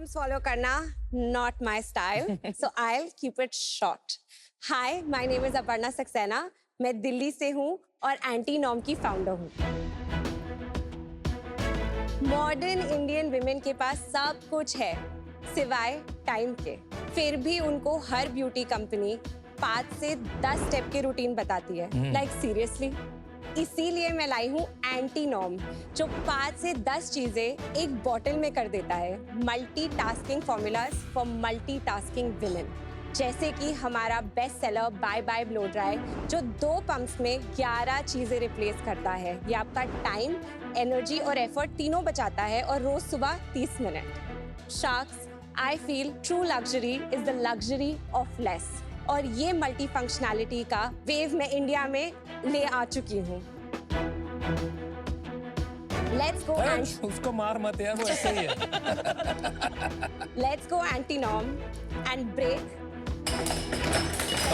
Norms follow karna, not my style. So I'll keep it short. Hi, my name is Aparna Saxena. मैं दिल्ली से हूँ और anti norm की founder हूँ। Modern Indian women के पास सब कुछ है सिवाय टाइम के, फिर भी उनको हर ब्यूटी कंपनी 5 से 10 स्टेप की रूटीन बताती है। लाइक सीरियसली, इसीलिए मैं लाई हूँ एंटी नॉर्म, जो 5 से 10 चीजें एक बॉटल में कर देता है। Multitasking formulas for multitasking women, जैसे कि हमारा best seller bye bye blow dry, जो 2 पंप्स में 11 चीजें रिप्लेस करता है। ये आपका टाइम, एनर्जी और एफर्ट तीनों बचाता है, और रोज सुबह 30 minute. Sharks, I feel true luxury is the luxury of less, और ये मल्टी फंक्शनैलिटी का वेव मैं इंडिया में ले आ चुकी हूँ। Let's go. उसको मार मत यार, वो ऐसे ही है। Let's go anti norm and break.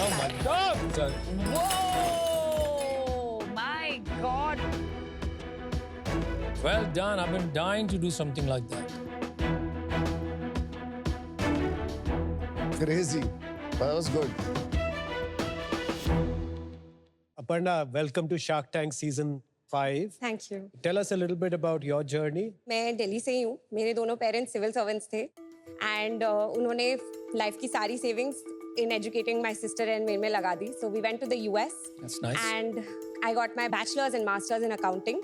Oh my God! Whoa! My God! Well done. I've been dying to do something like that. Crazy. That was good. Aparna, welcome to Shark Tank Season 5. Thank you. Tell us a little bit about your journey. मैं दिल्ली से ही हूँ। मेरे दोनों parents civil servants थे, and उन्होंने life की सारी savings in educating my sister and मेरे में लगा दी. So we went to the US. That's nice. And I got my bachelor's and master's in accounting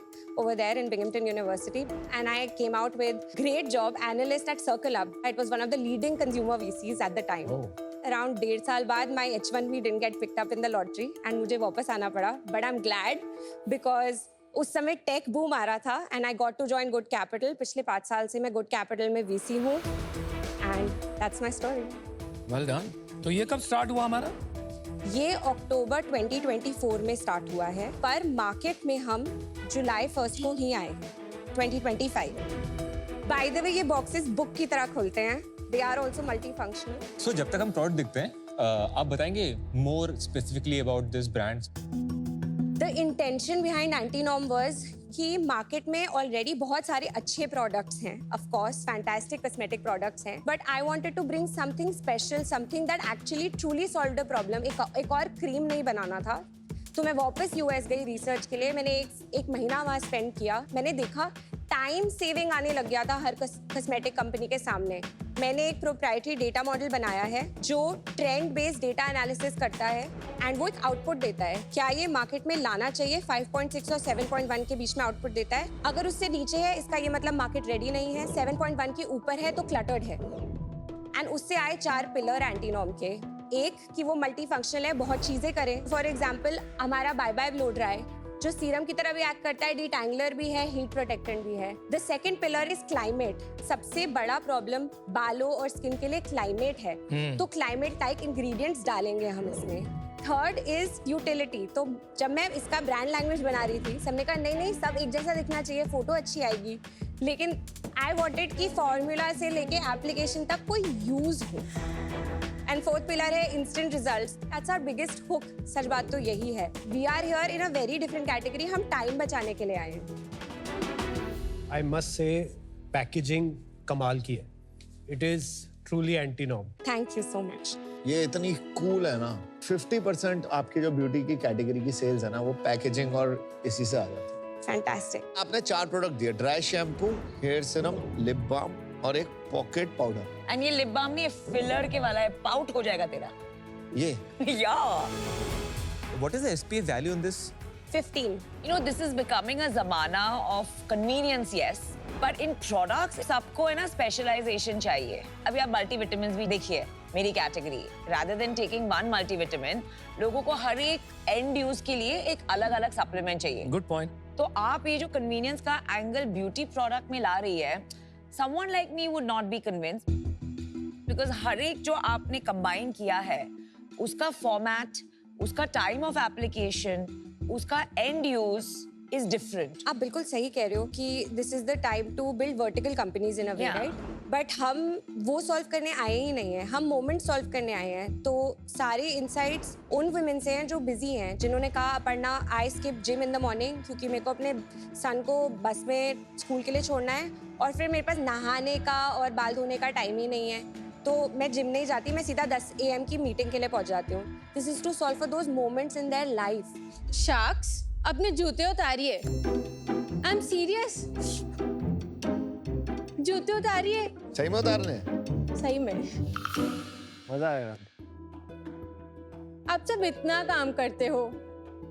over there in Binghamton University. And I came out with great job, analyst at Circle Hub. It was one of the leading consumer VCs at the time. Oh. Around 1.5 साल बाद my H1B didn't get picked up in the lottery and मुझे वापस आना पड़ा. But I'm glad because उस समय take boom आ रहा था and I got to join Good Capital. पिछले 5 साल से मैं Good Capital में VC हूँ. And that's my story. Well done. तो ये कब स्टार्ट हुआ हमारा? ये अक्टूबर 2024 में स्टार्ट हुआ है, पर मार्केट में हम जुलाई 1 को ही आए हैं, 2025। बाय द वे, ये बॉक्सेस बुक की तरह खुलते हैं। They are also multi functional. So जब तक हम प्रोडक्ट दिखते हैं, आप बताएंगे more specifically about this brands? The intention behind anti norm was कि मार्केट में ऑलरेडी बहुत सारे अच्छे प्रोडक्ट्स हैं, of course fantastic cosmetic products हैं, but I wanted to bring something special, something that actually truly solve the problem. एक और cream नहीं बनाना था, तो मैं वापस यूएस गई रिसर्च के लिए। मैंने एक महीना वहाँ स्पेंड किया। मैंने देखा टाइम सेविंग आने लग गया था हर कॉस्मेटिक कंपनी के सामने। मैंने एक प्रोप्राइटरी डेटा मॉडल बनाया है जो ट्रेंड बेस्ड डेटा एनालिसिस करता है एंड वो एक आउटपुट देता है। क्या ये मार्केट में लाना चाहिए? 5.6 और 7.1 के बीच में आउटपुट देता है। अगर उससे नीचे है, इसका ये मतलब मार्केट रेडी नहीं है। 7.1 के ऊपर है तो क्लटर्ड है। एंड उससे आए 4 पिलर एंटी नॉर्म के। एक कि वो मल्टी फंक्शनल है, बहुत चीजें करे। फॉर एग्जाम्पल हमारा बाय बाय ब्लो ड्राई, जो सीरम की तरह भी एक्ट करता है, डिटैंगलर भी है, हीट प्रोटेक्टेंट भी है। The second pillar is climate. सबसे बड़ा प्रॉब्लम बालों और स्किन के लिए क्लाइमेट है, तो क्लाइमेट लाइक इंग्रेडिएंट्स डालेंगे हम इसमें। Third is utility. तो जब मैं इसका ब्रांड लैंग्वेज बना रही थी, सबने कहा नहीं सब एक जैसा दिखना चाहिए, फोटो अच्छी आएगी, लेकिन आई वांटेड कि फॉर्मूला से लेके एप्लीकेशन तक कोई यूज हो। एंड फोर्थ पिलर है instant results. That's our biggest hook. सच बात तो यही है। We are here in a very different category. हम टाइम बचाने के लिए आए हैं। I must say, packaging कमाल की है. It is truly anti-norm. Thank you so much. ये इतनी कूल है ना। 50% आपकी जो ब्यूटी की कैटेगरी की सेल्स है ना, वो पैकेजिंग और इसी से आ जाती है। फैंटास्टिक। आपने 4 प्रोडक्ट दिए, dry shampoo, hair serum, lip balm और एक पॉकेट पाउडर। एंड ये लिप बाम नहीं, फिलर के वाला है, पाउट हो जाएगा तेरा। ये या what is the SPF value in this? 15। You know, this is becoming a zamana of convenience, yes. But in products, सबको है ना स्पेशलाइजेशन चाहिए। अभी आप मल्टीविटामिन भी देखिए, मेरी category. Rather than taking one multivitamin, लोगों को हर एक एंड यूज के लिए एक अलग-अलग सप्लीमेंट चाहिए। Good point. तो आप ये जो कन्वीनियंस का एंगल ब्यूटी प्रोडक्ट में ला रही है, someone like me would not be convinced, because हर एक जो आपने कंबाइन किया है, उसका फॉर्मेट, उसका टाइम ऑफ एप्लीकेशन, उसका एंड यूज, is different. आप बिल्कुल सही कह रहे हो कि this is the time to build vertical companies in a way, Yeah. Right? But हम वो सॉल्व करने आए ही नहीं हैं, हम मोमेंट सॉल्व करने आए हैं। तो सारे इनसाइट्स उन वुमेन से हैं जो बिजी हैं, जिन्होंने कहा Aparna I skip gym in the morning क्योंकि मेरे को अपने सन को बस में स्कूल के लिए छोड़ना है और फिर मेरे पास नहाने का और बाल धोने का टाइम ही नहीं है, तो मैं जिम नहीं जाती, मैं सीधा 10 AM की मीटिंग के लिए पहुंच जाती हूँ। This is to solve for those moments in their life. Sharks अपने जूते उतारिए। आई एम सीरियस, जूते उतारिए। सही में उतारने सही में। मजा आएगा। आप सब इतना काम करते हो,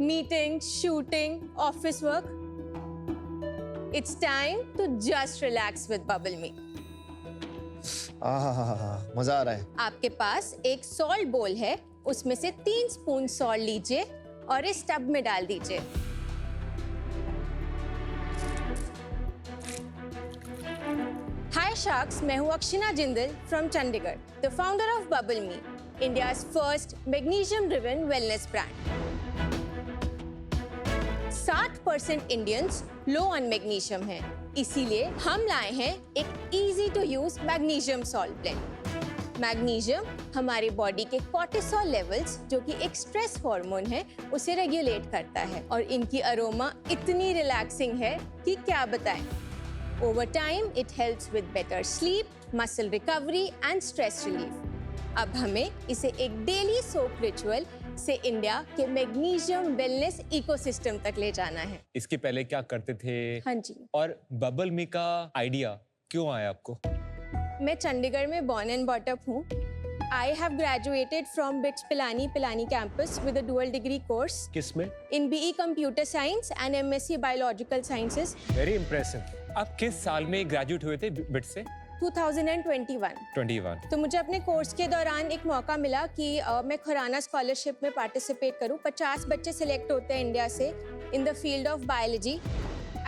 meeting, shooting, office work. It's time to just relax with Bubble Me. मजा आ रहा है। आपके पास एक सॉल्ट बोल है, उसमें से 3 स्पून सॉल्ट लीजिए और इस टब में डाल दीजिए। हाय शार्क्स, मैं हूँ Akshina Jindal from Chandigarh, the founder of Bubble Me, India's first magnesium driven wellness brand. 60% Indians low on magnesium हैं, इसीलिए हम लाए हैं एक easy to use magnesium salt blend. Magnesium हमारे बॉडी के कोर्टिसोल लेवल्स, जो कि एक स्ट्रेस हार्मोन है, उसे रेगुलेट करता है और इनकी अरोमा इतनी रिलैक्सिंग है कि क्या बताएं। Over time it helps with better sleep, muscle recovery and stress relief. अब हमें इसे एक डेली सोप रिचुअल से इंडिया के मैग्नीशियम वेलनेस इकोसिस्टम तक ले जाना है। इसके पहले क्या करते थे? हाँ जी, और बबल मी का आइडिया क्यों आया आपको? मैं चंडीगढ़ में बॉर्न एंड बॉट अप हूँ। I have graduated from BITS Pilani campus with a dual degree course किसमें? in BE Computer Science and MSc Biological Sciences, very impressive. आप किस साल में ग्रेजुएट हुए थे बिट से? 2021। 21। तो मुझे अपने कोर्स के दौरान एक मौका मिला कि मैं खुराना स्कॉलरशिप में पार्टिसिपेट करूं। 50 बच्चे सिलेक्ट होते हैं इंडिया से in the field of biology.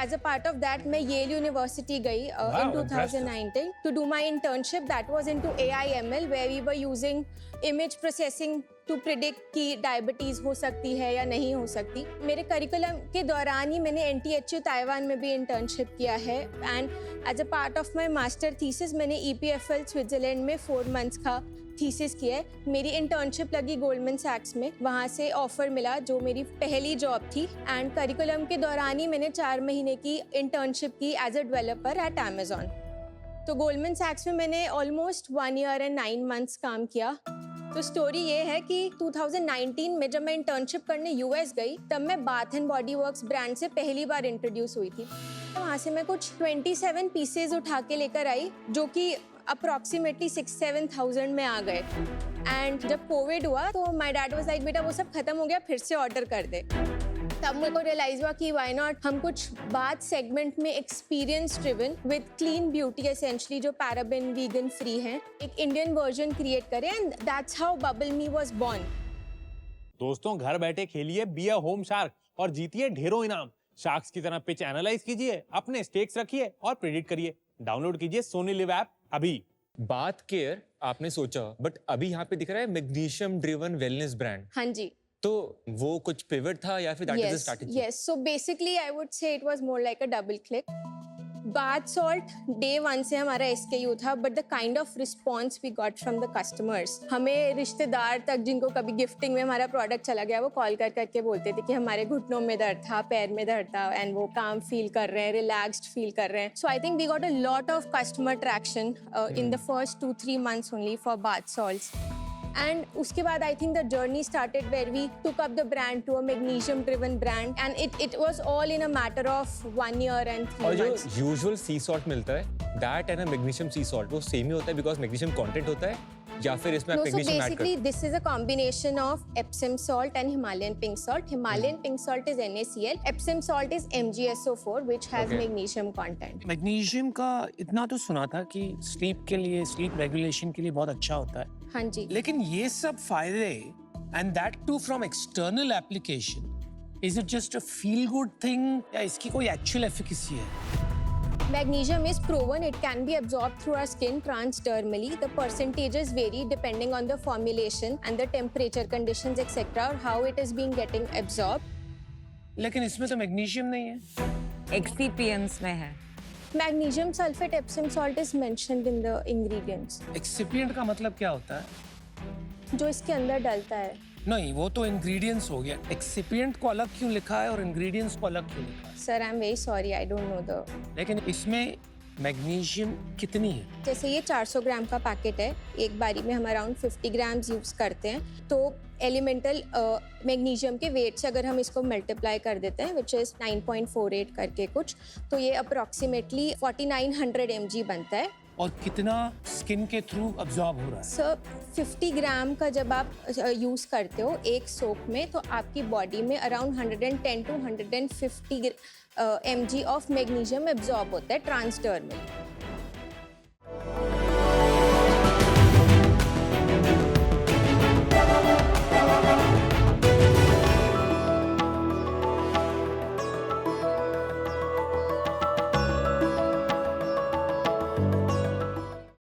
As a part of that, मैं येल यूनिवर्सिटी गई in 2019 to do my internship that was into AI/ML, where we were using image processing to predict कि diabetes हो सकती है या नहीं हो सकती। मेरे करिकुलम के दौरान ही मैंने NTHU ताइवान में भी इंटर्नशिप किया है and as a part of my master thesis मैंने EPFL स्विट्जरलैंड में 4 मंथ्स का थीसिस किया है। मेरी इंटर्नशिप लगी गोल्डमैन सैक्स में, वहाँ से ऑफर मिला जो मेरी पहली जॉब थी एंड करिकुलम के दौरान ही मैंने 4 महीने की इंटर्नशिप की as a developer at Amazon। तो गोल्डमैन सैक्स में मैंने ऑलमोस्ट 1 year and 9 months काम किया। तो स्टोरी ये है कि 2019 में जब मैं इंटर्नशिप करने US गई, तब मैं bath and body works brand से पहली बार इंट्रोड्यूस हुई थी। वहाँ से मैं कुछ 27 पीसेज उठा के लेकर आई, जो कि अप्रॉक्सीमेटली 6-7 में आ गए। एंड जब कोविड हुआ तो माय डैड वाज लाइक, बेटा वो सब खत्म हो गया, फिर से ऑर्डर कर दे। तब मेरे को रियलाइज हुआ कि व्हाई नॉट हम कुछ बाथ सेगमेंट में experience driven with clean beauty essentially, जो पैराबेन वीगन फ्री है, एक इंडियन वर्जन क्रिएट करें and that's how Bubble Me was born. दोस्तों, घर बैठे खेलिए बी अ होम शार्क और जीतिए ढेरों इनाम। शार्क्स की तरह पिच एनालाइज कीजिए, अपने स्टेक्स रखिए और प्रेडिक्ट करिए। डाउनलोड कीजिए सोनी लिव ऐप अभी। बाथ केयर आपने सोचा, बट अभी यहाँ पे दिख रहा है मैग्नीशियम ड्रिवन वेलनेस ब्रांड। हाँ जी, तो वो कुछ पिवट था या फिर that is the strategy? yes, so basically I would say it was more like a double click. Bath salt day 1 से हमारा SKU था, but the kind of response we got from the customers, हमें रिश्तेदार तक जिनको कभी gifting में हमारा प्रोडक्ट चला गया, वो कॉल कर करके बोलते थे कि हमारे घुटनों में दर्द था, पैर में दर्द था, एंड वो काम फील कर रहे हैं, रिलैक्स्ड फील कर रहे हैं। So I think we got a lot of customer traction in the first 2-3 months only for bath salts. And उसके बाद I think the journey started where we took up the brand to a magnesium driven brand and it was all in a matter of 1 year and 3 और जो months. Usual सी salt मिलता है, that and magnesium C salt, वो same ही होता है because magnesium content होता है, या फिर इसमें आप No, so magnesium add basically करते this is a combination of Epsom salt and Himalayan pink salt. Himalayan pink salt is NaCl, Epsom salt is MgSO4 which has Okay. magnesium content. Magnesium का इतना तो सुना था कि sleep के लिए, sleep regulation के लिए बहुत अच्छा होता है, हाँ जी, लेकिन ये सब फायदे and that too from external application, is it just a feel good thing या इसकी कोई एक्चुअल एफिकेसी है? magnesium is proven it can be absorbed through our skin transdermally. The percentages vary depending on the formulation and the temperature conditions etc. or how it is being getting absorbed. लेकिन इसमें तो magnesium नहीं है। Excipients में है। Magnesium sulfate Epsom salt is mentioned in the ingredients. Excipient का मतलब क्या होता है? जो इसके अंदर डलता है। नहीं, वो तो इंग्रेडिएंट्स हो गया। एक्सिपिएंट को अलग क्यों लिखा है और इंग्रेडिएंट्स को अलग क्यों लिखा है? Sir, I'm very sorry, I don't know the. लेकिन इसमें मैग्नीशियम कितनी है? जैसे ये 400 ग्राम का पैकेट है, एक बारी में हम अराउंड 50 ग्राम्स यूज़ करते हैं, तो एलिमेंटल मैग्नीशियम के वेट से अगर हम इसको मल्टीप्लाई कर देते हैं विच इज़ 9.48 करके कुछ, तो ये अप्रॉक्सीमेटली 4900 mg बनता है। और कितना स्किन के थ्रू अब्जॉर्ब हो रहा है? सर 50 ग्राम का जब आप यूज़ करते हो एक सोप में, तो आपकी बॉडी में around 110 to 150 mg of magnesium absorb होता है ट्रांसडर्मल।